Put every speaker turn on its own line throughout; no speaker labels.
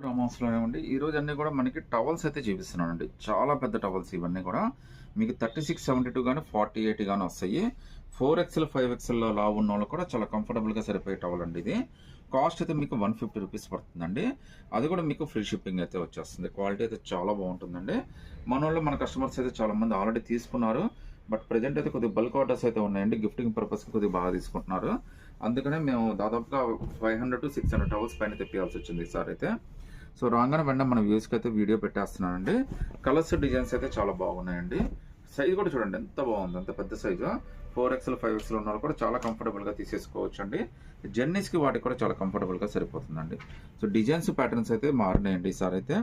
రామాస్లో ఏమండి ఈరోజు అన్నీ కూడా మనకి టవల్స్ అయితే చూపిస్తున్నానండి. చాలా పెద్ద టవల్స్ ఇవన్నీ కూడా మీకు 3672 కానీ 48 కానీ వస్తాయి. 4XL 5XL లావు ఉన్న వాళ్ళు కూడా చాలా కంఫర్టబుల్గా సరిపోయే టవల్ అండి. ఇది కాస్ట్ అయితే మీకు 150 రూపీస్ పడుతుందండి. అది కూడా మీకు ఫ్రీ షిప్పింగ్ అయితే వచ్చేస్తుంది. క్వాలిటీ అయితే చాలా బాగుంటుందండి. మన కస్టమర్స్ అయితే చాలా మంది ఆల్రెడీ తీసుకున్నారు. బట్ ప్రజెంట్ అయితే కొద్దిగా బల్క్ ఆర్డర్స్ అయితే ఉన్నాయండి. గిఫ్టింగ్ పర్పస్కి కొద్దిగా బాగా తీసుకుంటున్నారు. అందుకనే మేము దాదాపుగా 500 to 600 టవల్స్ పైన తెప్పియాల్సి వచ్చింది ఈసారి అయితే. సో రాగానే వెంటనే మన వ్యూస్కి అయితే వీడియో పెట్టేస్తున్నానండి. కలర్స్ డిజైన్స్ అయితే చాలా బాగున్నాయండి. సైజ్ కూడా చూడండి ఎంత బాగుంది, అంత పెద్ద సైజు. 4XL 5XL ఉన్న వాళ్ళు కూడా చాలా కంఫర్టబుల్గా తీసేసుకోవచ్చు అండి. జర్నీస్కి వాటికి కూడా చాలా కంఫర్టబుల్గా సరిపోతుందండి. సో డిజైన్స్ ప్యాటర్న్స్ అయితే మారినాయండి ఈసారి అయితే.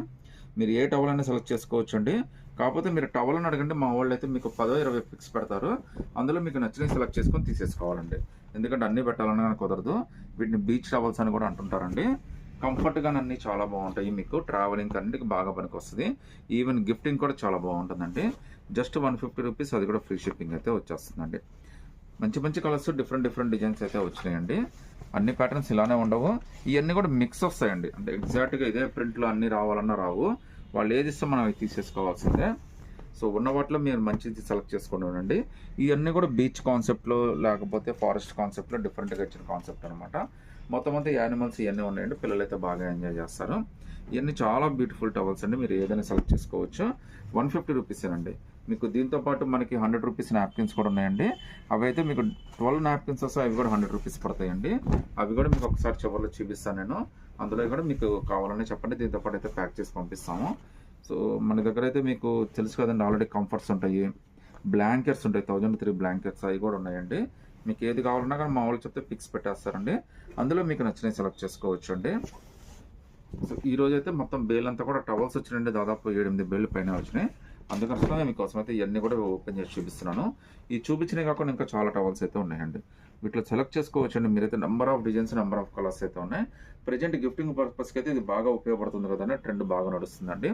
మీరు ఏ టవల్ అయినా సెలెక్ట్ చేసుకోవచ్చు అండి. కాకపోతే మీరు టవల్ అని అడగండి, మా వాళ్ళు అయితే మీకు 10-20 పిక్స్ పెడతారు. అందులో మీకు నచ్చినవి సెలెక్ట్ చేసుకొని తీసేసుకోవాలండి. ఎందుకంటే అన్నీ పెట్టాలని కానీ కుదరదు. వీటిని బీచ్ టవల్స్ అని కూడా అంటుంటారండి. కంఫర్ట్గా అన్నీ చాలా బాగుంటాయి. మీకు ట్రావెలింగ్ అన్నిటికి బాగా పనికి వస్తుంది. ఈవెన్ గిఫ్టింగ్ కూడా చాలా బాగుంటుందండి. జస్ట్ 150 రూపీస్, అది కూడా ఫ్రీ షిప్పింగ్ అయితే వచ్చేస్తుందండి. మంచి మంచి కలర్స్, డిఫరెంట్ డిజైన్స్ అయితే వచ్చినాయండి. అన్ని ప్యాటర్న్స్ ఇలానే ఉండవు. ఇవన్నీ కూడా మిక్స్ వస్తాయండి. అంటే ఎగ్జాక్ట్గా ఇదే ప్రింట్లో అన్నీ రావాలన్నా రావు. వాళ్ళు ఏది ఇస్తే మనం తీసేసుకోవాల్సిందే. సో ఉన్న వాటిలో మీరు మంచిది సెలెక్ట్ చేసుకుని ఉండండి. ఇవన్నీ కూడా బీచ్ కాన్సెప్ట్లో లేకపోతే ఫారెస్ట్ కాన్సెప్ట్లో డిఫరెంట్గా ఇచ్చిన కాన్సెప్ట్ అనమాట. మొత్తం అంతా యానిమల్స్ ఇవన్నీ ఉన్నాయండి. పిల్లలు అయితే బాగా ఎంజాయ్ చేస్తారు. ఇవన్నీ చాలా బ్యూటిఫుల్ టవల్స్ అండి. మీరు ఏదైనా సెలెక్ట్ చేసుకోవచ్చు. 150 రూపీస్ అండి. మీకు దీంతో పాటు మనకి 100 రూపీస్ నాప్కిన్స్ కూడా ఉన్నాయండి. అవి అయితే మీకు 12 నాప్కిన్స్ వస్తాయి. అవి కూడా 100 రూపీస్ పడతాయండి. అవి కూడా మీకు ఒకసారి చివరిలో చూపిస్తాను నేను. అందులో కూడా మీకు కావాలని చెప్పండి, దీంతో పాటు అయితే ప్యాక్ చేసి పంపిస్తాము. సో మన దగ్గర అయితే మీకు తెలుసు కదండి, ఆల్రెడీ కంఫర్ట్స్ ఉంటాయి, బ్లాంకెట్స్ ఉంటాయి, 1003 బ్లాంకెట్స్ అవి కూడా ఉన్నాయండి. మీకు ఏది కావాలన్నా కానీ మా వాళ్ళు చెప్తే పిక్స్ పెట్టేస్తారండి. అందులో మీకు నచ్చినవి సెలెక్ట్ చేసుకోవచ్చు అండి. సో ఈరోజు అయితే మొత్తం బేల్ అంతా కూడా టవల్స్ వచ్చినాయండి. దాదాపు 7-8 బేళ్ళు పైన వచ్చినాయి. అందుకోసమే మీకోసం అయితే ఇవన్నీ కూడా ఓపెన్ చేసి చూపిస్తున్నాను. ఈ చూపించినవి కాకుండా ఇంకా చాలా టవల్స్ అయితే ఉన్నాయండి. వీటిలో సెలెక్ట్ చేసుకోవచ్చు అండి. మీరైతే number of designs, number of colours అయితే ఉన్నాయి. ప్రజెంట్ గిఫ్టింగ్ పర్పస్కి అయితే ఇది బాగా ఉపయోగపడుతుంది కదండి. ట్రెండ్ బాగా నడుస్తుందండి.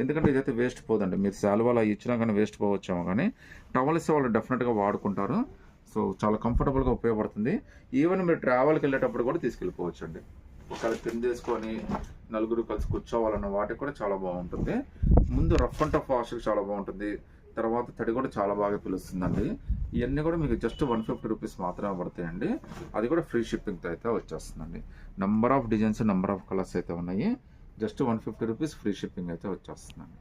ఎందుకంటే ఇదైతే వేస్ట్ పోదండి. మీరు శాలువాలు అవి ఇచ్చినా కానీ వేస్ట్ పోవచ్చేమో, కానీ టవల్ ఇస్తే వాళ్ళు డెఫినెట్గా వాడుకుంటారు. సో చాలా కంఫర్టబుల్గా ఉపయోగపడుతుంది. ఈవెన్ మీరు ట్రావెల్కి వెళ్ళేటప్పుడు కూడా తీసుకెళ్ళిపోవచ్చు అండి. ఒకవేళ కింద చేసుకొని నలుగురు కలిసి కూర్చోవాలన్న వాటికి కూడా చాలా బాగుంటుంది. ముందు రఫ్ అండ్ టఫ్ వాష్కి చాలా బాగుంటుంది. తర్వాత తడి కూడా చాలా బాగా పిలుస్తుందండి. ఇవన్నీ కూడా మీకు జస్ట్ 150 రూపీస్ మాత్రమే పడతాయండి. అది కూడా ఫ్రీ షిప్పింగ్తో అయితే వచ్చేస్తుందండి. Number of designs, number of colours అయితే ఉన్నాయి. జస్ట్ 150 రూపీస్ ఫ్రీ షిప్పింగ్ అయితే వచ్చేస్తుందండి.